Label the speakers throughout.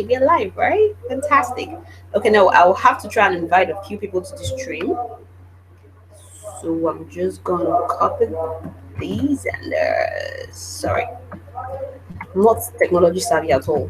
Speaker 1: Hey, we're live, right? Fantastic. Okay, now I'll have to try and invite a few people to the stream. So I'm just gonna copy these and sorry, I'm not technology savvy at all.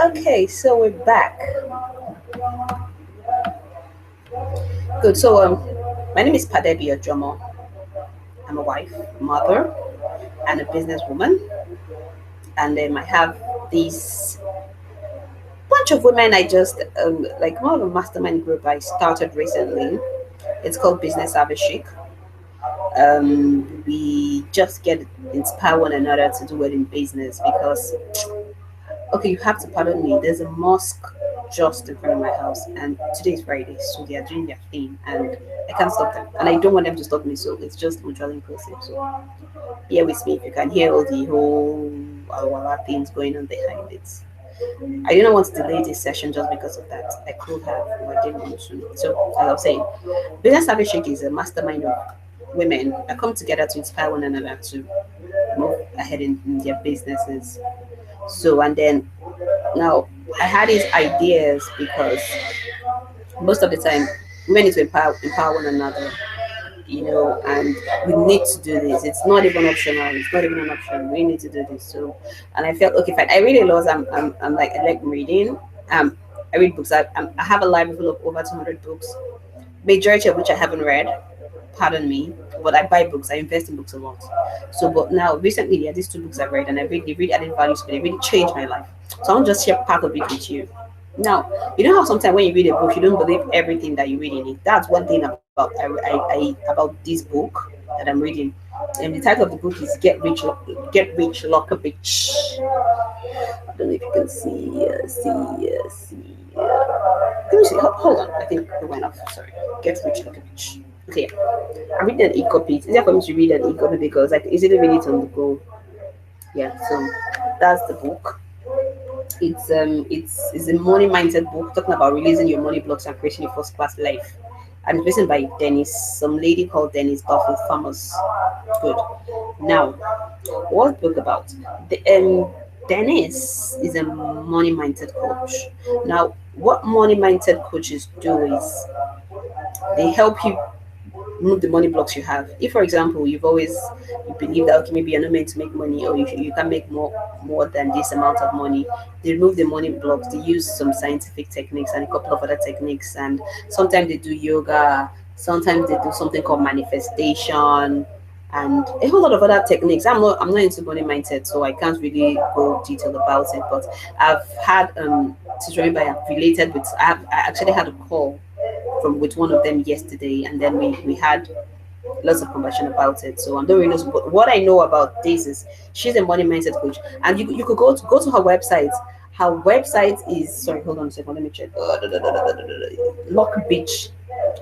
Speaker 1: Okay, so we're back. Good. So my name is Padebi Ojomo. I'm a wife, mother, and a businesswoman. And I have these bunch of women. I just like one of the mastermind group I started recently. It's called Business Service Chic. We just get inspire one another to do it in business because okay, you have to pardon me. There's a mosque just in front of my house, and today is Friday, so they are doing their thing, and I can't stop them, and I don't want them to stop me. So it's just mutually inclusive. So bear with me if you can hear all the whole things going on behind it. I didn't want to delay this session just because of that. I could have, but I didn't want to. So as I was saying, Business Service Shake is a mastermind of women that come together to inspire one another to move ahead in their businesses. So and then now I had these ideas because most of the time women need to empower one another, and we need to do this. It's not even optional. It's not even an option. We need to do this. So, and I felt okay, fine. I read a lot. I'm like I like reading. I read books. I have a library full of over 200 books, majority of which I haven't read. Pardon me, but I buy books. I invest in books a lot. So, but now recently there are these two books I've read, and I read they really added value to me. They really changed my life. So I'll just share part of it with you. Now, you know how sometimes when you read a book, you don't believe everything that you read in it. That's one thing about about this book that I'm reading. And the title of the book is Get Rich, Lock a Bitch. I don't know if you can see. Let me see. Hold on. I think it went off. Sorry. Get Rich, Lock a Bitch. Okay. I'm reading an e-copy. It's easier for me to read an e-copy because I can easily read it on the go. Yeah. So that's the book. It's a money mindset book talking about releasing your money blocks and creating a first class life. And it's written by some lady called Dennis Duffy Farmers. Good. Now, what's the book about? Dennis is a money mindset coach. Now, what money mindset coaches do is they help you remove the money blocks you have. If, for example, you believe that okay, maybe you're not meant to make money or you can make more than this amount of money, they remove the money blocks. They use some scientific techniques and a couple of other techniques, and sometimes they do yoga. Sometimes they do something called manifestation. And a whole lot of other techniques. I'm not into money mindset, so I can't really go detail about it. But I've had tutoring by related with. I actually had a call from with one of them yesterday, and then we had lots of conversation about it. So I'm not really know, but what I know about this is she's a money mindset coach, and you could go to her website. Her website is sorry, hold on a second, let me check. Lock Beach,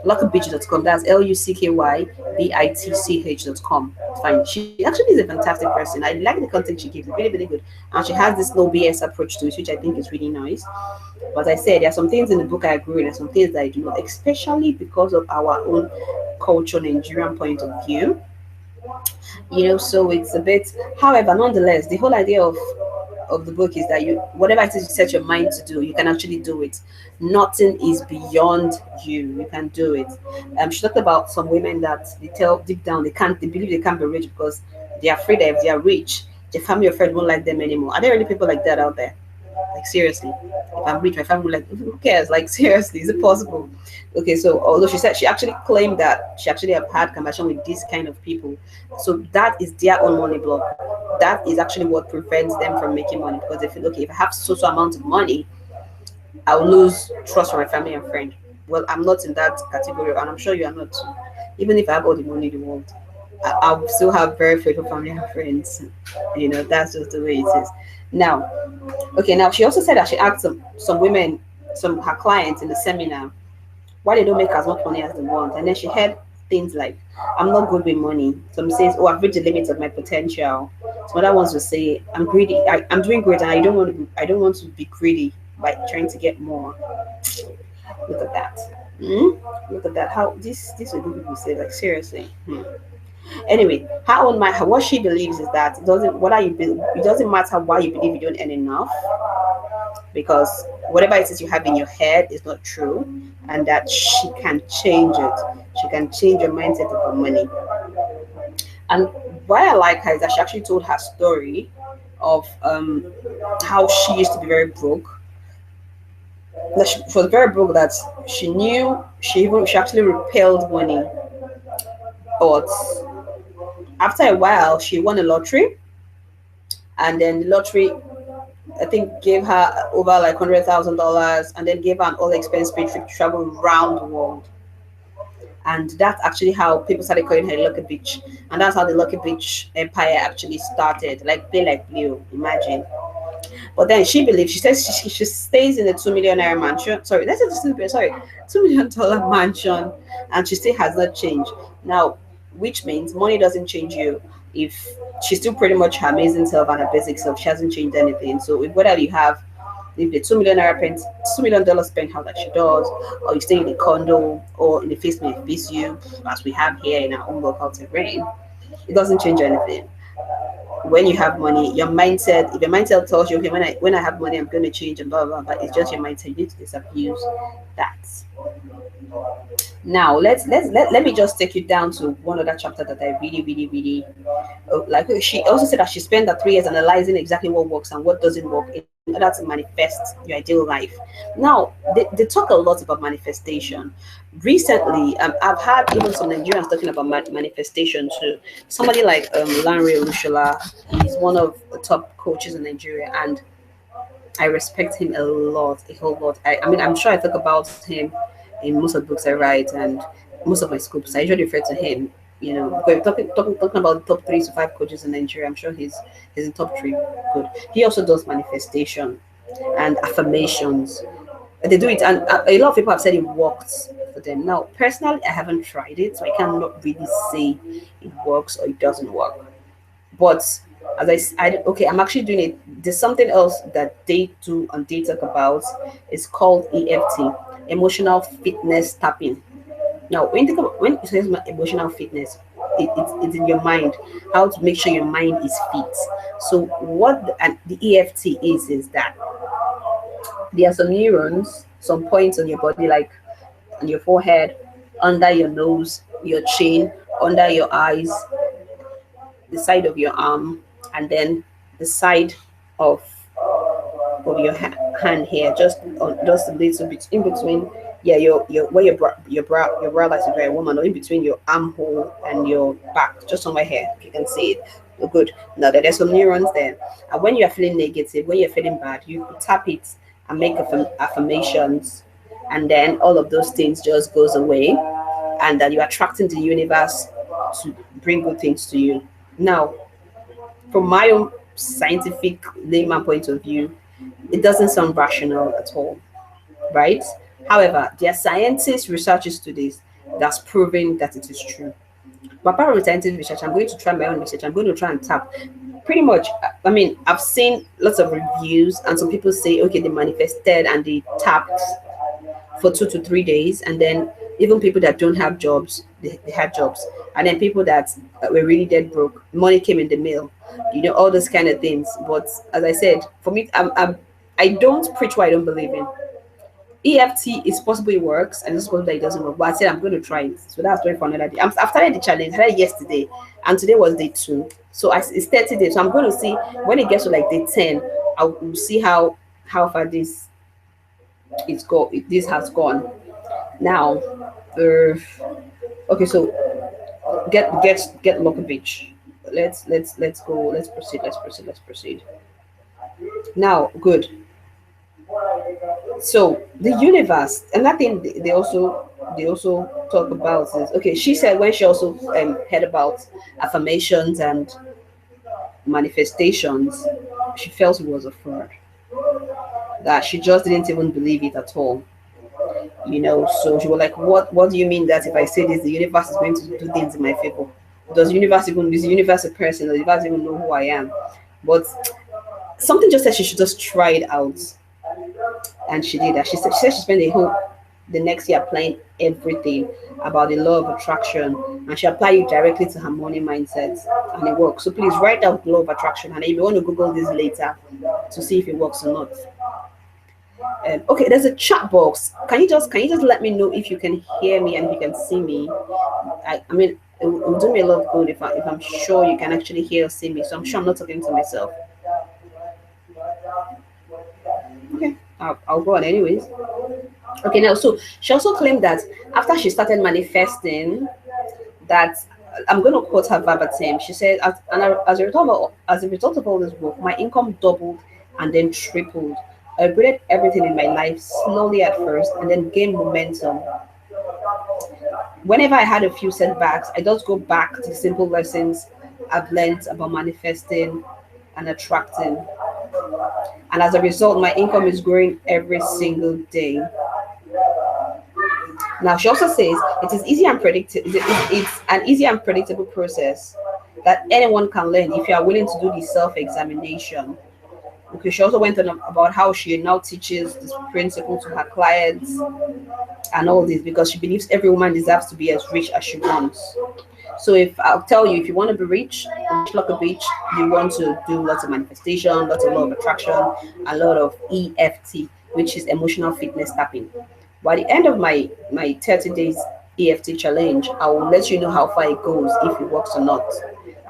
Speaker 1: luckybitch.com. That's luckybitch.com. Fine. She actually is a fantastic person. I like the content she gives, really, really good. And she has this no BS approach to it, which I think is really nice. But I said there are some things in the book I agree with, and some things that I do not, especially because of our own culture, Nigerian point of view. So it's a bit however, nonetheless, the whole idea of the book is that you whatever it is you set your mind to do, you can actually do it. Nothing is beyond you. You can do it. She talked about some women that they tell deep down they believe they can't be rich because they are afraid that if they are rich, their family or friend won't like them anymore. Are there really people like that out there? Like seriously, if I'm rich, my family will like who cares? Like seriously, is it possible? Okay, so although she said she actually claimed that she actually have had conversation with this kind of people, so that is their own money block. That is actually what prevents them from making money because they feel okay if I have so amount of money, I'll lose trust from my family and friend. Well, I'm not in that category, and I'm sure you are not too. Even if I have all the money in the world, I'll still have very faithful family and friends. That's just the way it is. Now, okay, now she also said that she asked some women, some her clients in the seminar, why they don't make as much money as they want. And then she heard things like, I'm not good with money. Some says, oh, I've reached the limits of my potential. Some other ones will say, I'm greedy. I'm doing great, and I don't want to be greedy by trying to get more. Look at that. Hmm? Look at that. How this will people say, like, seriously. Hmm. Anyway, her own mind, what she believes is that it doesn't matter why you believe you don't earn enough, because whatever it is you have in your head is not true, and that she can change it. She can change your mindset about money. And why I like her is that she actually told her story of how she used to be very broke. That she was very broke, that she knew she actually repelled money, but after a while she won a lottery, and then the lottery, I think, gave her over like $100,000, and then gave her an all expense paid trip to travel around the world. And that's actually how people started calling her Lucky Beach, and that's how the Lucky Beach empire actually started. Like play like blue, imagine. But then she believes, she says she stays in a 2 million naira mansion. Sorry, that's not 2 million, sorry, $2 million mansion, and she still has not changed. Now, which means money doesn't change you if she's still pretty much her amazing self and her basic self. She hasn't changed anything. So if whether you have if the 2 million naira $2 million penthouse like she does, or you stay in a condo or in a face me face you as we have here in our own local terrain, it doesn't change anything. When you have money, your mindset, if your mindset tells you, okay, when I have money, I'm going to change and blah blah, but it's just your mindset. You need to disabuse that. Now let me just take you down to one other chapter that I really like. She also said that she spent the 3 years analyzing exactly what works and what doesn't work in order to manifest your ideal life. Now they talk a lot about manifestation. Recently, I've had even some Nigerians talking about manifestation too. Somebody like Lanre Olushola, he's one of the top coaches in Nigeria, and I respect him a lot, a whole lot. I mean, I'm sure I talk about him in most of the books I write and most of my scoops. I usually refer to him. You know, if we're talking about the top 3 to 5 coaches in Nigeria, I'm sure he's in top three. Good. He also does manifestation and affirmations. They do it, and a lot of people have said it works for them. Now, personally, I haven't tried it, so I cannot really say it works or it doesn't work. But as okay, I'm actually doing it. There's something else that they do and they talk about. It's called EFT, emotional fitness tapping. Now, when you think about when it says emotional fitness, it's in your mind. How to make sure your mind is fit. So what the EFT is that there are some neurons, some points on your body, like on your forehead, under your nose, your chin, under your eyes, the side of your arm, and then the side of your hand here, just a little bit in between. Yeah, your where your brow lies is very warm, and in between your armhole and your back, just somewhere here. If you can see it. Oh, good. Now there's some neurons there, and when you are feeling negative, when you're feeling bad, you tap it and make affirmations, and then all of those things just goes away, and that you're attracting the universe to bring good things to you. Now, from my own scientific layman point of view, it doesn't sound rational at all, right? However, there are scientists, researchers to this that's proving that it is true. But apart from scientific research, I'm going to try my own research. I'm going to try and tap. Pretty much, I mean, I've seen lots of reviews, and some people say, okay, they manifested and they tapped for 2 to 3 days, and then even people that don't have jobs, they had jobs, and then people that were really dead broke, money came in the mail, all those kind of things. But as I said, for me, I don't preach what I don't believe in. EFT is possible it works, and it's possible that it doesn't work. But I said I'm going to try it, so that's why for another day. I've started the challenge. I started yesterday, and today was day 2. So it's 30 days. So I'm going to see when it gets to like day 10. I'll see how far this has gone. Now, okay, so get Locker Beach. Let's go. Let's proceed. Now, good. So the universe, another thing they also talk about is, okay. She said when she also heard about affirmations and manifestations, she felt it was a fraud. That she just didn't even believe it at all. So she was like, what do you mean that if I say this, the universe is going to do things in my favor? Does the universe even is the universe a person? Does the universe even know who I am? But something just said she should just try it out, and she did that. She said she spent the next year applying everything about the law of attraction, and she applied it directly to her money mindset, and it works. So please write out law of attraction, and if you want to Google this later to see if it works or not. Okay, there's a chat box. Can you just let me know if you can hear me and if you can see me? I mean, it would do me a lot of good if I'm sure you can actually hear or see me. So I'm sure I'm not talking to myself. Okay, I'll go on anyways. Okay, now so she also claimed that after she started manifesting, that I'm going to quote her verbatim. She said, as a result of all this work, my income doubled and then tripled. I upgraded everything in my life slowly at first and then gained momentum. Whenever I had a few setbacks, I just go back to the simple lessons I've learned about manifesting and attracting. And as a result, my income is growing every single day. Now, she also says it is easy and predictable. It's an easy and predictable process that anyone can learn if you are willing to do the self-examination. Okay, she also went on about how she now teaches this principle to her clients and all this because she believes every woman deserves to be as rich as she wants. So if I'll tell you, if you want to be rich like a beach, you want to do lots of manifestation, lots of law of attraction, a lot of EFT, which is emotional fitness tapping. By the end of my 30 days EFT challenge, I will let you know how far it goes, if it works or not.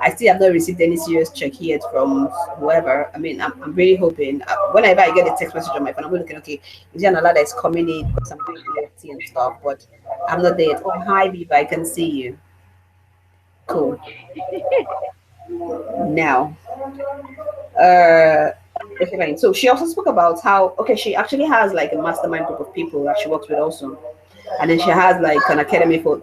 Speaker 1: I still have not received any serious check yet from whoever. I mean, I'm really hoping. Whenever I get a text message on my phone, I'm looking, okay, is there an alert that is coming in because I'm doing EFT and stuff, but I'm not there yet. Oh, hi, Viva, I can see you. Cool. Now, uh, okay, fine. So she also spoke about how, okay, she actually has like a mastermind group of people that she works with also, and then she has like an academy for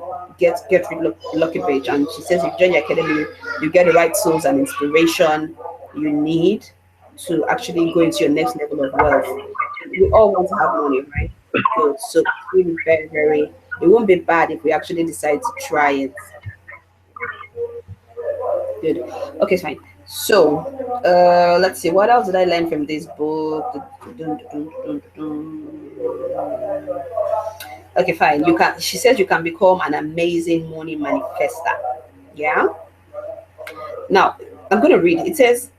Speaker 1: lucky page, and she says if you join the academy, you get the right tools and inspiration you need to actually go into your next level of wealth. We all want to have money, right? Good. So it's really very, very. It won't be bad if we actually decide to try it. Good. Okay, fine. So, let's see. What else did I learn from this book? Okay, fine. You can. She says you can become an amazing money manifester. Yeah. Now, I'm going to read. It says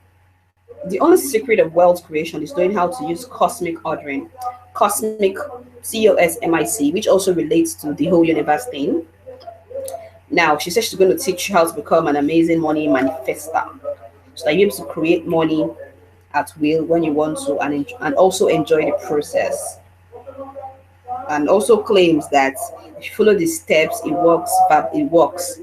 Speaker 1: the only secret of wealth creation is knowing how to use cosmic ordering, cosmic COSMIC, which also relates to the whole universe thing. Now, she says she's going to teach you how to become an amazing money manifester, so that you're able to create money at will when you want to, and also enjoy the process. And also claims that if you follow the steps, it works. But it works.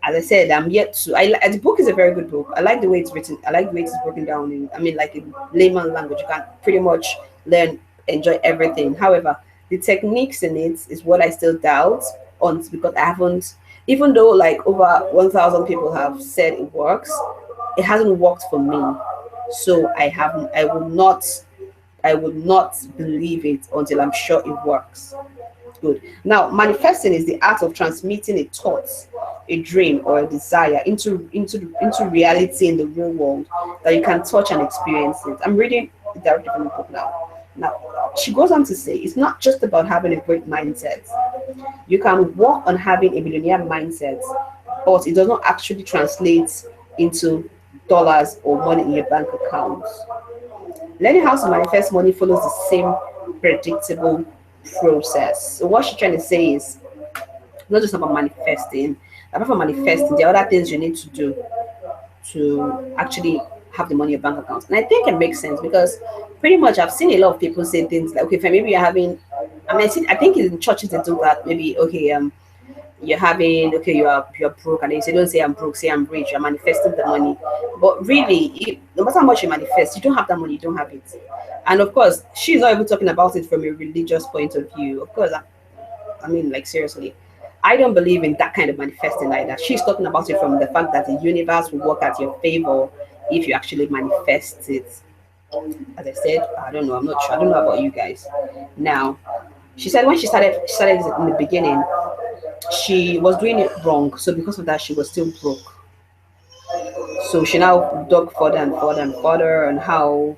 Speaker 1: As I said, I'm yet to. The book is a very good book. I like the way it's written. I like the way it's broken down in. I mean, like in layman language, you can pretty much learn, enjoy everything. However, the techniques in it is what I still doubt on, because I haven't. Even though like over 1,000 people have said it works, it hasn't worked for me. So I haven't. I will not. I would not believe it until I'm sure it works. Good. Now, manifesting is the art of transmitting a thought, a dream, or a desire into reality in the real world that you can touch and experience it. I'm reading it directly from the book now. Now, she goes on to say it's not just about having a great mindset. You can work on having a millionaire mindset, but it does not actually translate into dollars or money in your bank account. Learning how to manifest money follows the same predictable process. So what she's trying to say is not just about manifesting. Apart from manifesting, there are other things you need to do to actually have the money in your bank account. And I think it makes sense because pretty much I've seen a lot of people say things like, okay, fine, maybe you're having, I think in churches they do that. Maybe, okay, you're having, okay, you're broke, and then you say, don't say I'm broke, say I'm rich. You're manifesting the money, but really, no matter how much you manifest, you don't have that money, you don't have it. And of course, she's not even talking about it from a religious point of view. Of course, I mean, like seriously, I don't believe in that kind of manifesting like that. She's talking about it from the fact that the universe will work at your favor if you actually manifest it. As I said, I don't know, I'm not sure. I don't know about you guys. Now, She said when she started in the beginning, she was doing it wrong. So because of that, she was still broke. So she now dug further and further and further on how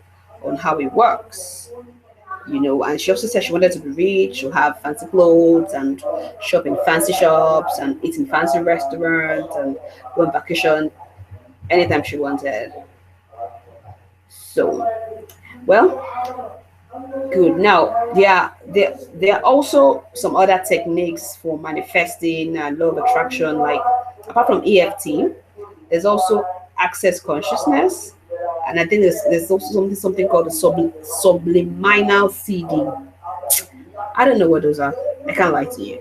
Speaker 1: it works. And she also said she wanted to be rich, to have fancy clothes and shop in fancy shops and eat in fancy restaurants and go on vacation anytime she wanted. So, well, good. Now, there are also some other techniques for manifesting and law of attraction, like apart from EFT, there's also access consciousness, and I think there's also something called the subliminal seeding. I don't know what those are. I can't lie to you.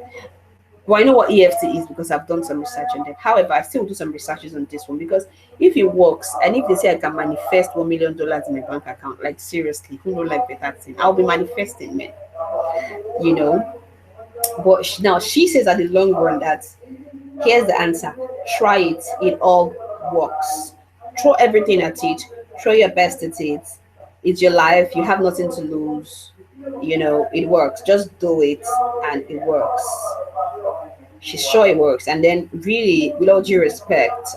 Speaker 1: Well, I know what EFT is because I've done some research on it. However, I still do some researches on this one because if it works and if they say I can manifest $1 million in my bank account, like seriously, who know like better thing? I'll be manifesting, man. You know. But now she says at the long run that here's the answer. Try it. It all works. Throw everything at it. Throw your best at it. It's your life. You have nothing to lose. It works. Just do it and it works. She's sure it works. And then, really, with all due respect,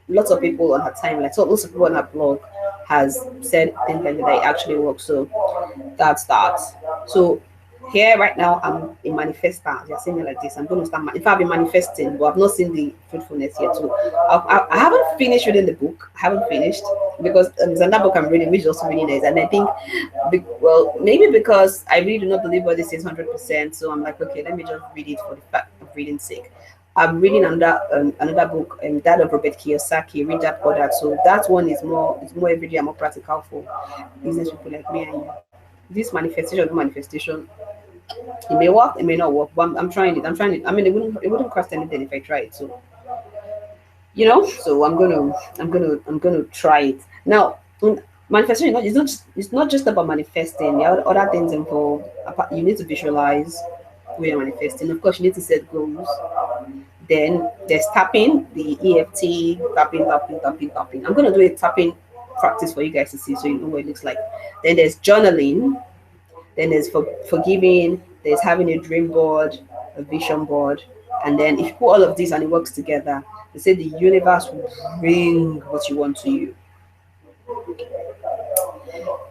Speaker 1: lots of people on her timeline, so lots of people on her blog has said things like that it actually works. So that's that. So here right now, I'm a manifester. You're seeing me like this. I'm going to start. If I've been manifesting, but I've not seen the fruitfulness yet. So I haven't finished reading the book. I haven't finished because there's another book I'm reading, which is also really nice. And I think, well, maybe because I really do not believe what this is 100%. So I'm like, okay, let me just read it for the fact of reading sake. I'm reading another book, that of Robert Kiyosaki. Read that for that. So that one is more everyday and more practical for business people like me and you. This manifestation, no manifestation, it may work, it may not work, but I'm trying it. I'm trying it. I mean, it wouldn't cost anything if I try it. So so I'm gonna try it now. Manifestation it's not just about manifesting. There are other things involved. You need to visualize where you're manifesting. Of course, you need to set goals. Then there's tapping, the EFT, tapping, tapping, tapping, tapping. I'm gonna do a tapping practice for you guys to see so you know what it looks like. Then there's journaling. Then there's forgiving. There's having a dream board, a vision board, and then if you put all of these and it works together, they say the universe will bring what you want to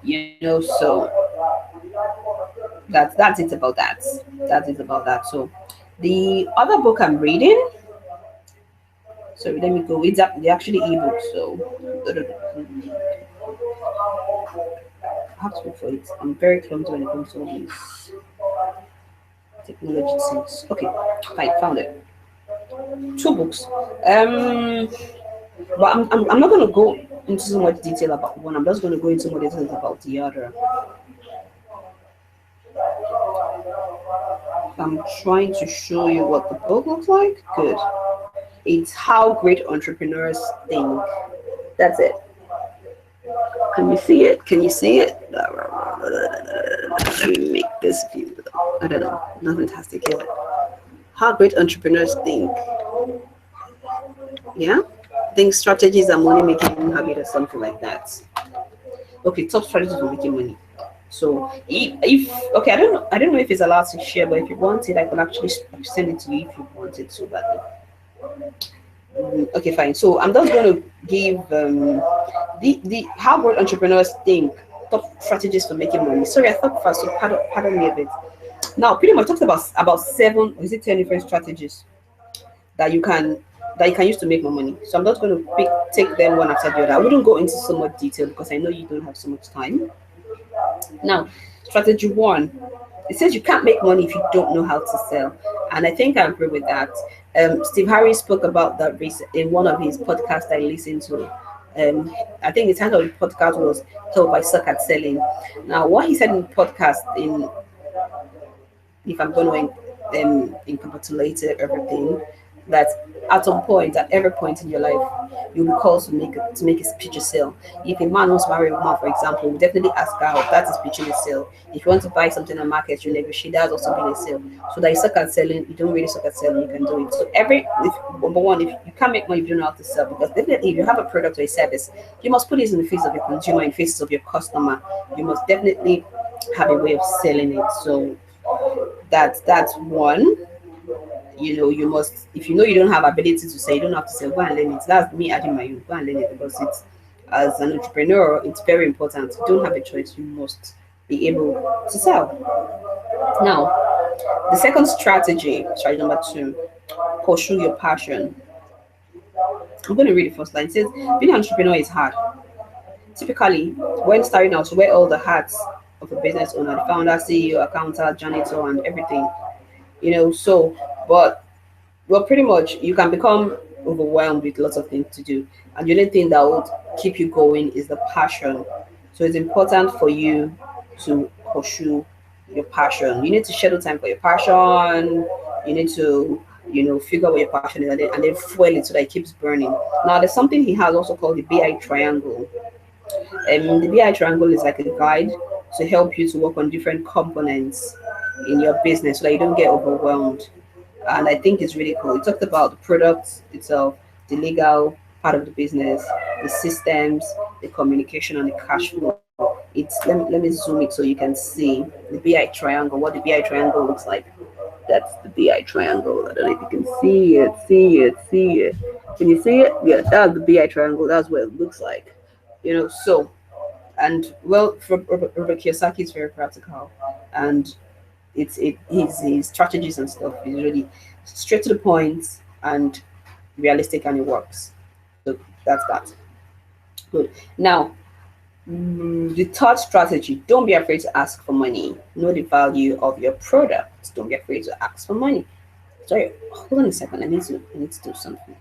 Speaker 1: you. So that's it about that. That is about that. So the other book I'm reading. So let me go. They're actually ebooks. So I have to look for it. I'm very clumsy when it comes to all these technology things. Okay, fine, found it. Two books. But I'm not going to go into so much detail about one. I'm just going to go into more details about the other. I'm trying to show you what the book looks like. Good. It's How Great Entrepreneurs Think. That's it. Can you see it? Can you see it? Let me make this view. I don't know. Not fantastic yet. How Great Entrepreneurs Think. Yeah? Think strategies and money making habit or something like that. Okay, top strategies for making money. So if okay, I don't know if it's allowed to share, but if you want it, I can actually send it to you if you want it so badly. Okay, fine. So I'm just going to give the how great entrepreneurs think, top strategies for making money. Sorry, I thought first, so pardon me a bit. Now, pretty much talked about 7, or is it 10 different strategies that you can use to make more money. So I'm just going to take them one after the other. I wouldn't go into so much detail because I know you don't have so much time. Now, strategy 1, it says you can't make money if you don't know how to sell, and I think I agree with that. Steve Harris spoke about that in one of his podcasts I listened to. I think the title of the podcast was "Help I Suck at Selling." Now, what he said in the podcast, if I'm going to encapsulate everything, that at every point in your life, you'll be called to make a speech or sale. If a man wants to marry a woman, for example, we definitely ask her out. That is pitching a sale. If you want to buy something on the market, you negotiate. That's also being a sale. So that you suck at selling, you don't really suck at selling. You can do it. So number one, if you can't make money, if you don't know how to sell, because definitely if you have a product or a service, you must put it in the face of your consumer, in the face of your customer. You must definitely have a way of selling it. So That's one. You must, if you know you don't have ability to say, you don't have to say, go and learn it. That's me adding my own, go and learn it, because it's, as an entrepreneur, it's very important. You don't have a choice, you must be able to sell. Now, the second strategy number two, pursue your passion. I'm going to read the first line. It says, being an entrepreneur is hard. Typically, when starting out, you wear all the hats of a business owner, the founder, CEO, accountant, janitor, and everything. So, but, well, pretty much you can become overwhelmed with lots of things to do. And the only thing that would keep you going is the passion. So it's important for you to pursue your passion. You need to schedule time for your passion. You need to, figure out what your passion is, and then fuel it so that it keeps burning. Now, there's something he has also called the BI triangle. The BI triangle is like a guide to help you to work on different components in your business so that you don't get overwhelmed. And I think it's really cool. It talked about the product itself, the legal part of the business, the systems, the communication, and the cash flow. Let me zoom it so you can see the BI triangle, what the BI triangle looks like. That's the BI triangle. I don't know if you can see it. Can you see it? Yeah, that's the BI triangle. That's what it looks like. So, and well, for Robert Kiyosaki is very practical, and his strategies and stuff is really straight to the point and realistic, and it works. So that's that. Good. Now, the third strategy: don't be afraid to ask for money. Know the value of your product. Don't be afraid to ask for money. Sorry, hold on a second. I need to do something.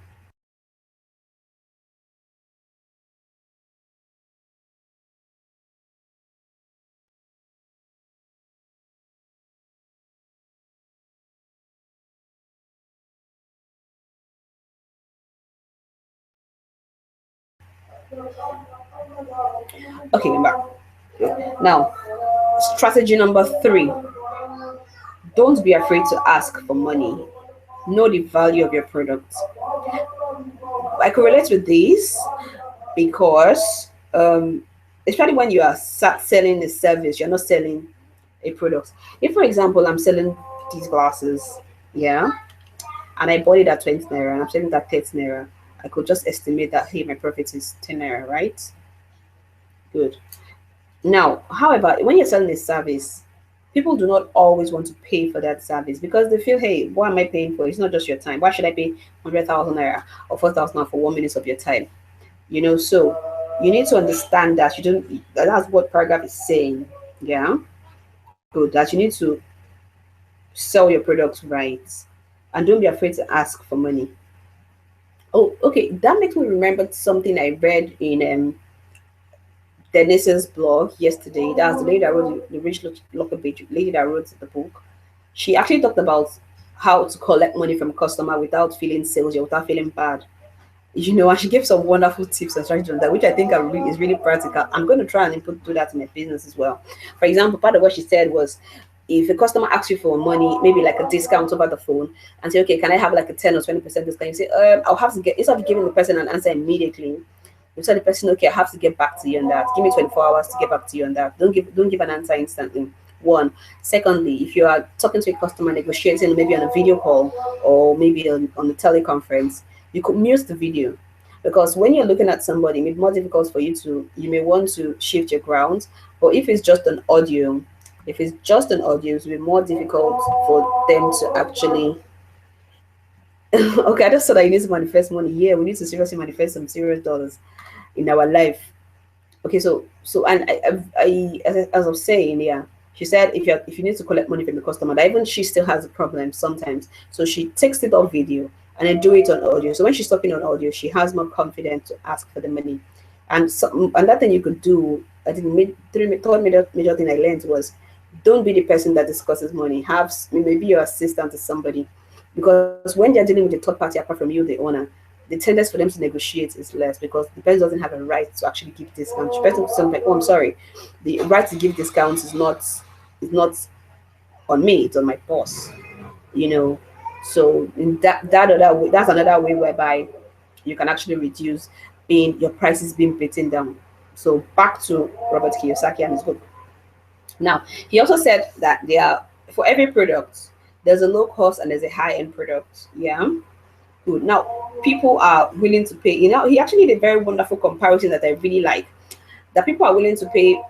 Speaker 1: Okay, I'm back. Now, strategy number three: don't be afraid to ask for money. Know the value of your product. I can relate with this because, especially when you are selling a service, you're not selling a product. If, for example, I'm selling these glasses, yeah, and I bought it at 20 naira and I'm selling it at 30 naira, I could just estimate that, hey, my profit is 10 naira, right? Good. Now, however, when you're selling a service, people do not always want to pay for that service because they feel, hey, what am I paying for? It's not just your time. Why should I pay 100,000 naira or 4,000 naira for 1 minute of your time? So you need to understand that you don't, that's what paragraph is saying. Yeah. Good. That you need to sell your products right, and don't be afraid to ask for money. Oh, okay. That makes me remember something I read in Denise's blog yesterday. That's the lady that wrote the Rich Locker page, lady that wrote the book. She actually talked about how to collect money from a customer without feeling salesy, without feeling bad. And she gave some wonderful tips and strategies on that, which I think is really practical. I'm going to try and do that in my business as well. For example, part of what she said was, if a customer asks you for money, maybe like a discount over the phone, and say, okay, can I have like a 10 or 20% discount? You say, I'll have to get, instead of giving the person an answer immediately, you tell the person, okay, I have to get back to you on that. Give me 24 hours to get back to you on that. Don't give an answer instantly. One. Secondly, if you are talking to a customer, negotiating maybe on a video call or maybe on a teleconference, you could mute the video, because when you're looking at somebody, it may be more difficult for you may want to shift your ground. But if it's just an audio, it will be more difficult for them to actually. Okay, I just saw that you need to manifest money. Yeah, we need to seriously manifest some serious dollars in our life. Okay, so and as I was saying, yeah, she said if you need to collect money from the customer, that even she still has a problem sometimes. So she takes it off video and then do it on audio. So when she's talking on audio, she has more confidence to ask for the money. And that thing you could do, I think third major thing I learned was, don't be the person that discusses money. Have maybe your assistant to somebody, because when they're dealing with a third party apart from you, the owner, the tendency for them to negotiate is less, because the person doesn't have a right to actually give discounts. The person says like, oh, I'm sorry, the right to give discounts is not on me, it's on my boss. You know, so in that other way, that's another way whereby you can actually reduce being your prices being beaten down. So back to Robert Kiyosaki and his book. Now, he also said that there are For every product, there's a low cost and there's a high end product. Yeah. Good. Now, people are willing to pay. He actually did a very wonderful comparison that I really like. That people are willing to pay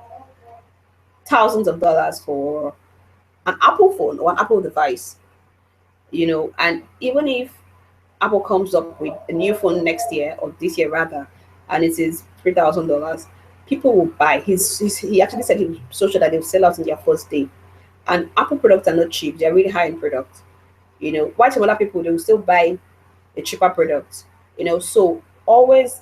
Speaker 1: thousands of dollars for an Apple phone or an Apple device. And even if Apple comes up with a new phone next year or this year rather, and it is $3,000, people will buy. He actually said he was so sure that they'll sell out in their first day. And Apple products are not cheap; they're really high end products. Why some other people they will still buy a cheaper product. So always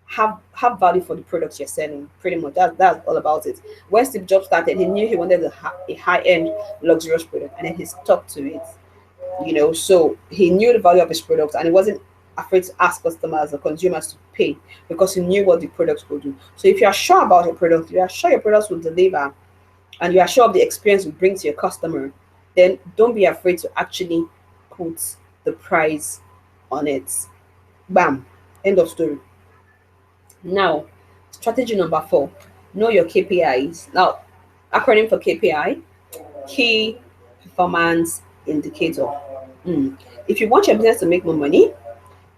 Speaker 1: have value for the products you're selling. Pretty much that's all about it. When Steve Jobs started, he knew he wanted a high end luxurious product, and then he stuck to it. So he knew the value of his product, and he wasn't afraid to ask customers or consumers to pay because he knew what the product could do. So if you are sure about your product, you are sure your products will deliver, and you are sure of the experience you bring to your customer, then don't be afraid to actually put the price on it. Bam. End of story. Now, strategy number 4, know your KPIs. Now, acronym for KPI, key performance indicator. If you want your business to make more money,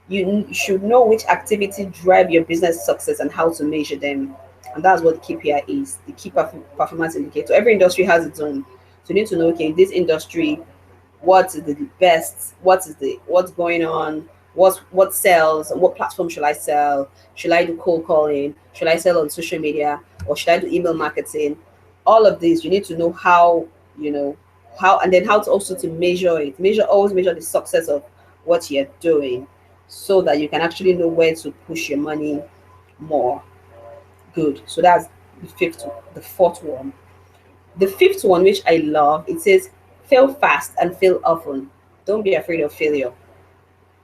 Speaker 1: you should know which activity drive your business success and how to measure them. And that's what the KPI is, the key performance indicator. Every industry has its own. So you need to know, okay, in this industry, what is the best, what's going on, what sells, and what platform should I sell? Should I do cold calling? Should I sell on social media, or should I do email marketing? All of these you need to know how, and then how to also to measure it. Always measure the success of what you're doing, so that you can actually know where to push your money more. Good. So that's the fourth one. The fifth one, which I love, it says fail fast and fail often. Don't be afraid of failure.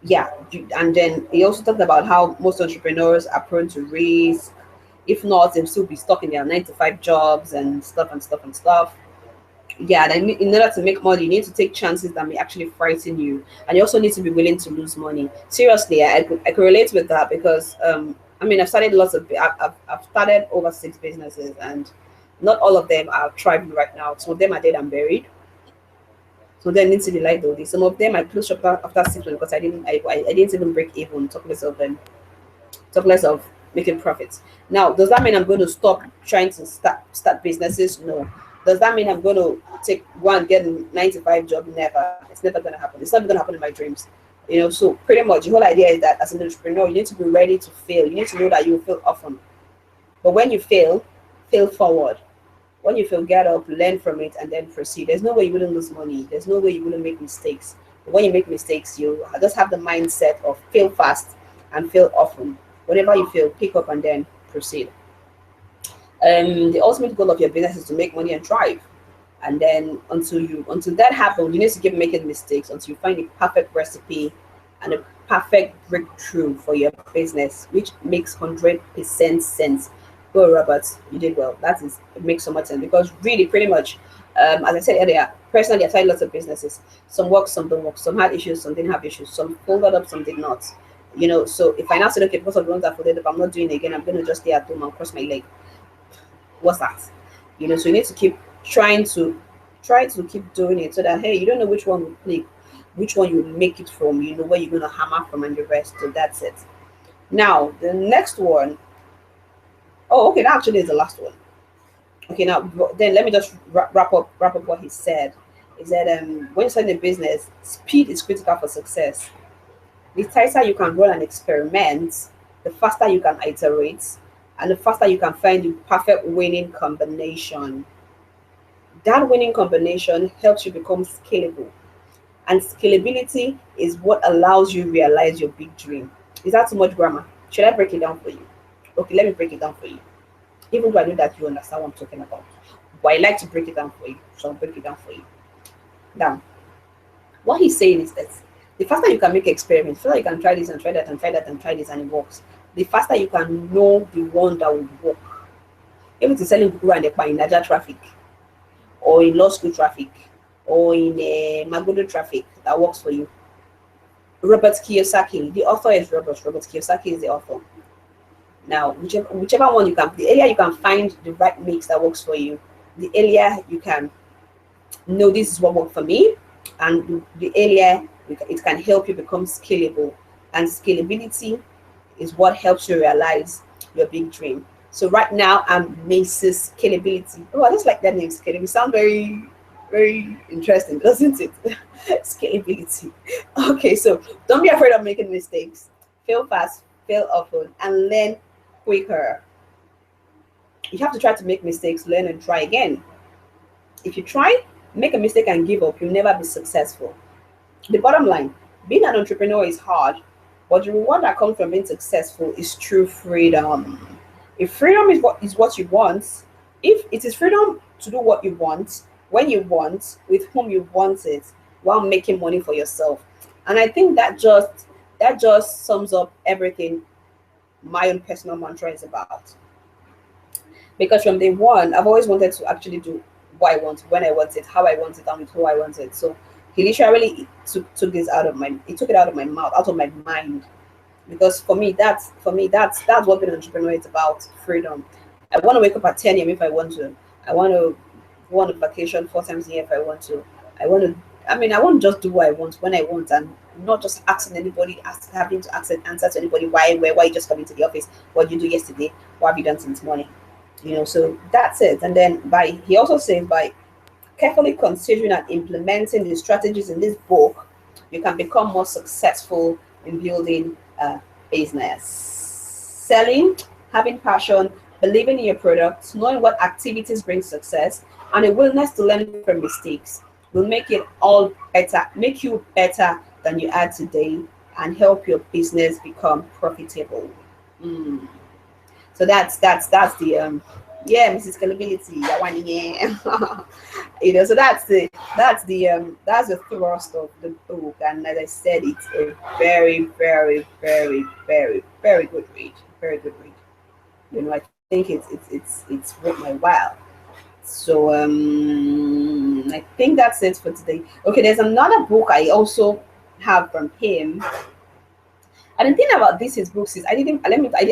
Speaker 1: Yeah. And then he also talked about how most entrepreneurs are prone to risk. If not, they'll still be stuck in their 9 to 5 jobs and stuff and stuff and stuff. Yeah, then in order to make money, you need to take chances that may actually frighten you, and you also need to be willing to lose money. Seriously, I could relate with that because I mean, I've started I've started over 6 businesses, and not all of them are thriving right now. Some of them are dead and buried. So they need to be like though. Some of them I closed shop after 6 months because I didn't even break even. Talk less of making profits. Now, does that mean I'm going to stop trying to start businesses? No. Does that mean I'm going to take one get a 9 to 5 job? Never. It's never going to happen. It's never going to happen in my dreams. So pretty much the whole idea is that as an entrepreneur, you need to be ready to fail. You need to know that you will fail often. But when you fail forward. When you fail, get up, learn from it, and then proceed. There's no way you wouldn't lose money. There's no way you wouldn't make mistakes. But when you make mistakes, you just have the mindset of fail fast and fail often. Whenever you fail, pick up and then proceed. The ultimate goal of your business is to make money and thrive. And then until that happens, you need to keep making mistakes until you find the perfect recipe and a perfect breakthrough for your business, which makes 100% sense. Go, Robert, you did well. It makes so much sense because really, pretty much, as I said earlier, personally, I've tried lots of businesses. Some work, some don't work. Some had issues, some didn't have issues. Some folded up, some did not. So if I now say, okay, because of the ones that folded up, I'm not doing it again. I'm going to just stay at home and cross my leg. What's that? So you need to keep try to keep doing it so that, hey, you don't know which one will click, which one you will make it from, where you're going to hammer from and the rest. So that's it. Now the next one, oh, okay, that actually is the last one. Okay, now then let me just wrap up what he said. He said when you're starting a business, speed is critical for success. The tighter you can run an experiment, the faster you can iterate, and the faster you can find the perfect winning combination. That winning combination helps you become scalable. And scalability is what allows you realize your big dream. Is that too much grammar? Should I break it down for you? Okay, let me break it down for you. Even though I know that you understand what I'm talking about. But I like to break it down for you. So I'll break it down for you. Now, what he's saying is that the faster you can make experiments, the faster you can try this and try that and try that and try this and it works, the faster you can know the one that will work. If it's selling Guru and in Niger traffic, or in law school traffic, or in Magodo traffic that works for you. Robert Kiyosaki, the author is Robert Kiyosaki is the author. Now, whichever one the earlier you can find the right mix that works for you, the earlier you can No, this is what worked for me, and the earlier it can help you become scalable, and scalability is what helps you realize your big dream. So right now I'm Mrs. Scalability. Oh, I just like that name, Scalability. Sound very, very interesting, doesn't it? Scalability. Okay, so don't be afraid of making mistakes. Fail fast, fail often, and learn quicker. You have to try to make mistakes, learn and try again. If you try, make a mistake and give up, you'll never be successful. The bottom line, being an entrepreneur is hard, but the reward that comes from being successful is true freedom. If freedom is what you want, if it is freedom to do what you want, when you want, with whom you want it, while making money for yourself. And I think that just sums up everything my own personal mantra is about. Because from day one, I've always wanted to actually do what I want, when I want it, how I want it, and with who I want it. So he literally took this out of my he took it out of my mouth, out of my mind. Because for me that's what being an entrepreneur is about, freedom. I want to wake up at 10 a.m. if I want to. I want to go on a vacation 4 times a year if I want to. I want to just do what I want when I want, and not just asking anybody, having to answer to anybody why, where, why you just coming to the office, what did you do yesterday, what have you done since morning. So that's it. And then by he also says, by carefully considering and implementing the strategies in this book, you can become more successful in building a business. Selling, having passion, believing in your products, knowing what activities bring success, and a willingness to learn from mistakes will make it all better, make you better than you are today, and help your business become profitable. Mm. So that's the yeah, Mrs. Scalability, that one, yeah. So that's the thrust of the book, and as I said, it's a very, very, very, very, very good read, very good read. I think it's worth my while. So I think that's it for today. Okay, there's another book I also have from him. And the thing about this his books is I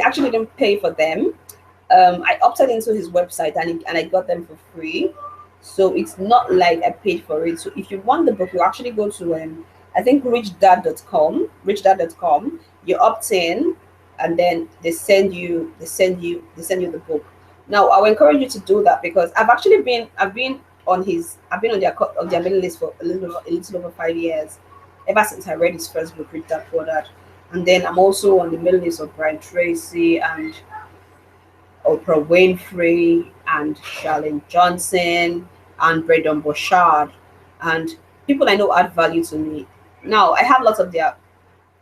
Speaker 1: actually didn't pay for them. I opted into his website, and I got them for free. So it's not like I paid for it. So if you want the book, you actually go to I think richdad.com. You opt in, and then they send you the book. Now I will encourage you to do that, because I've been on their mailing list for a little over 5 years, ever since I read his first book, Rich Dad Poor Dad. And then I'm also on the mailing list of Brian Tracy and Oprah Winfrey and Charlene Johnson and Braden Bouchard, and people I know add value to me. Now I have lots of their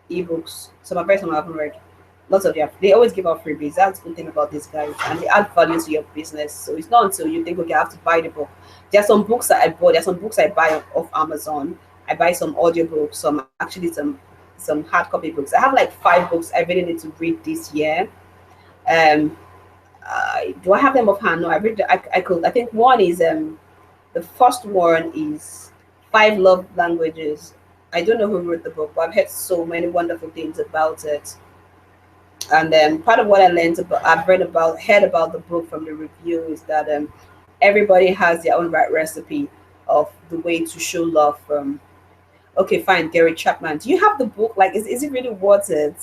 Speaker 1: ebooks. Some I've read, some I haven't read. Lots of they always give out freebies. That's the good thing about these guys, and they add value to your business. So it's not until you think, okay, I have to buy the book. There are some books that I bought. There are some books I buy off Amazon. I buy some audiobooks, some hard copy books. I have like 5 books I really need to read this year. Um, do I have them offhand? No, I read. I could. I think one is the first one is Five Love Languages. I don't know who wrote the book, but I've heard so many wonderful things about it. And then part of what I learned about, heard about the book from the review is that everybody has their own right recipe of the way to show love. From Okay, fine, Gary Chapman. Do you have the book? Like, is it really worth it?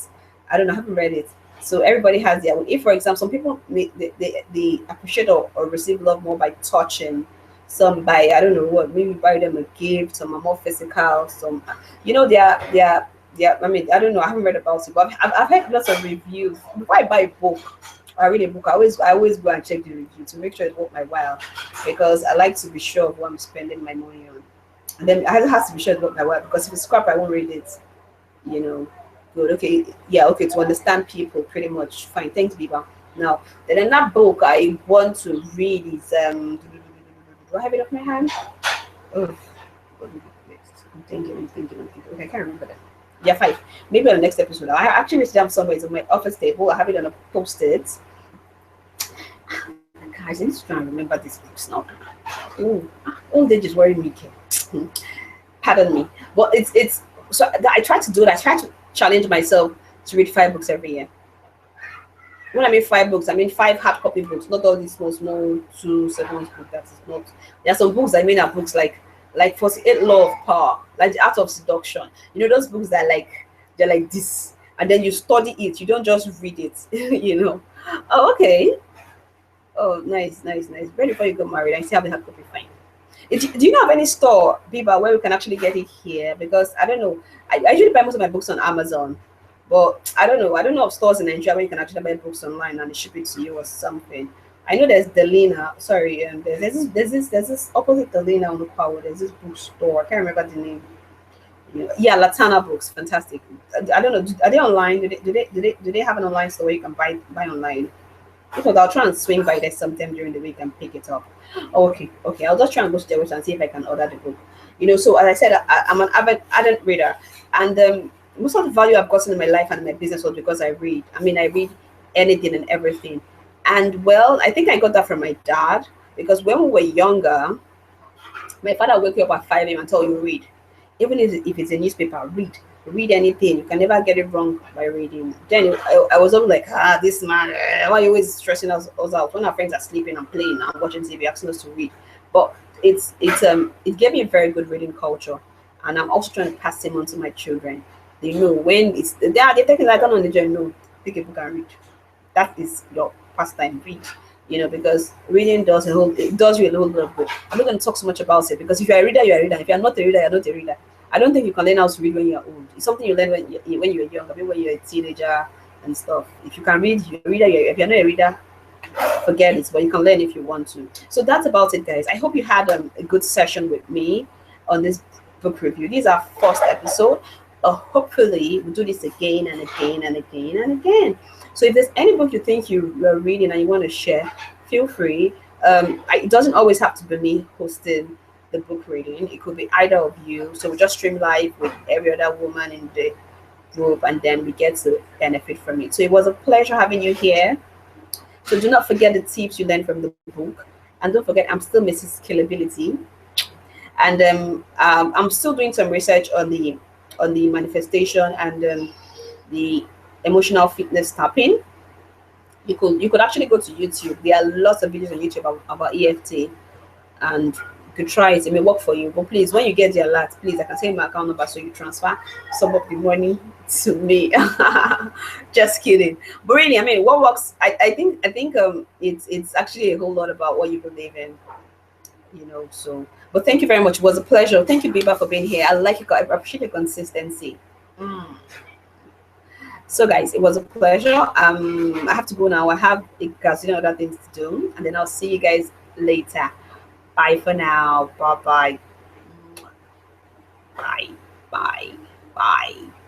Speaker 1: I don't know. I haven't read it. So everybody has their own. If, for example, some people they appreciate or receive love more by touching, some by, I don't know what, maybe buy them a gift. Some are more physical. Some, I mean, I don't know. I haven't read about it, but I've heard lots of reviews. Before I buy a book, or I read a book, I always go and check the review to make sure it's worth my while, because I like to be sure of what I'm spending my money on. And then it has to be sure it's worth my while, because if it's crap, I won't read it. You know, good. Okay, yeah, okay. To understand people, pretty much fine. Thanks, Biba. Now, then another book I want to read is Do I have it off my hand? Oh, I'm thinking. Okay, I can't remember that. Yeah, 5. Maybe on the next episode. I actually written down somewhere. It's on my office table. I have it on a post-it. Guys, I need to try and remember these books now. Oh, old age is worrying me. Pardon me, but it's so I try to do it. I try to challenge myself to read 5 books every year. When I mean 5 books, I mean 5 hard copy books, not all these small 2 7 books. That is not. There are some books I mean are books like like 48 Law of Power, like the Art of Seduction. You know those books that like they're like this, and then you study it. You don't just read it. you know. Oh, okay. Oh, nice, nice, nice. Right before you get married, I see how the hard copy fine. Do you know of any store, Biba, where we can actually get it here? Because I don't know. I usually buy most of my books on Amazon, but I don't know. I don't know of stores in Nigeria where you can actually buy books online and they ship it to you or something. I know there's Delina. Sorry, there's this opposite Delina on the power. There's this bookstore. I can't remember the name. Yeah, Latana Books, fantastic. I don't know. Are they online? Do they have an online store where you can buy online? Because I'll try and swing by there sometime during the week and pick it up. Okay, okay. I'll just try and go to their website and see if I can order the book. So as I said, I'm an avid reader, and most of the value I've gotten in my life and in my business was because I read. I mean, I read anything and everything, and well, I think I got that from my dad because when we were younger, my father would wake you up at 5 a.m. and tell you read. Even if it's a newspaper, read. Read anything. You can never get it wrong by reading. Then I was always like, this man, why are you always stressing us out? When our friends are sleeping and playing and watching TV, asking us to read. But it gave me a very good reading culture. And I'm also trying to pass him on to my children. They know when they're taking like on the journey, no, pick a book and read. That is your pastime, read. Because reading it does you a whole lot of good. I'm not going to talk so much about it because if you're a reader, you're a reader. If you're not a reader, you're not a reader. I don't think you can learn how to read when you're old. It's something you learn when you're young, maybe when you're a teenager and stuff. If you can read, you're a reader. If you're not a reader, forget it. But you can learn if you want to. So that's about it, guys. I hope you had a good session with me on this book review. This is our first episode. Hopefully, we'll do this again and again and again and again. So if there's any book you think you're reading and you want to share, feel free. It doesn't always have to be me hosting the book reading. It could be either of you. So we just stream live with every other woman in the group, and then we get to benefit from it. So it was a pleasure having you here. So do not forget the tips you learned from the book, and don't forget I'm still Mrs. Scalability, and I'm still doing some research on the manifestation and the emotional fitness tapping. You could actually go to YouTube. There are lots of videos on YouTube about EFT, and you could try it. It may work for you. But please, when you get the alert, please, I can say my account number so you transfer some of the money to me. Just kidding. But really, I mean, what works? I think it's actually a whole lot about what you believe in. So, but thank you very much. It was a pleasure. Thank you, Biba, for being here. I appreciate your consistency. Mm. So guys, it was a pleasure. I have to go now. I have a gazillion other things to do, and then I'll see you guys later. Bye for now. Bye bye. Bye bye bye.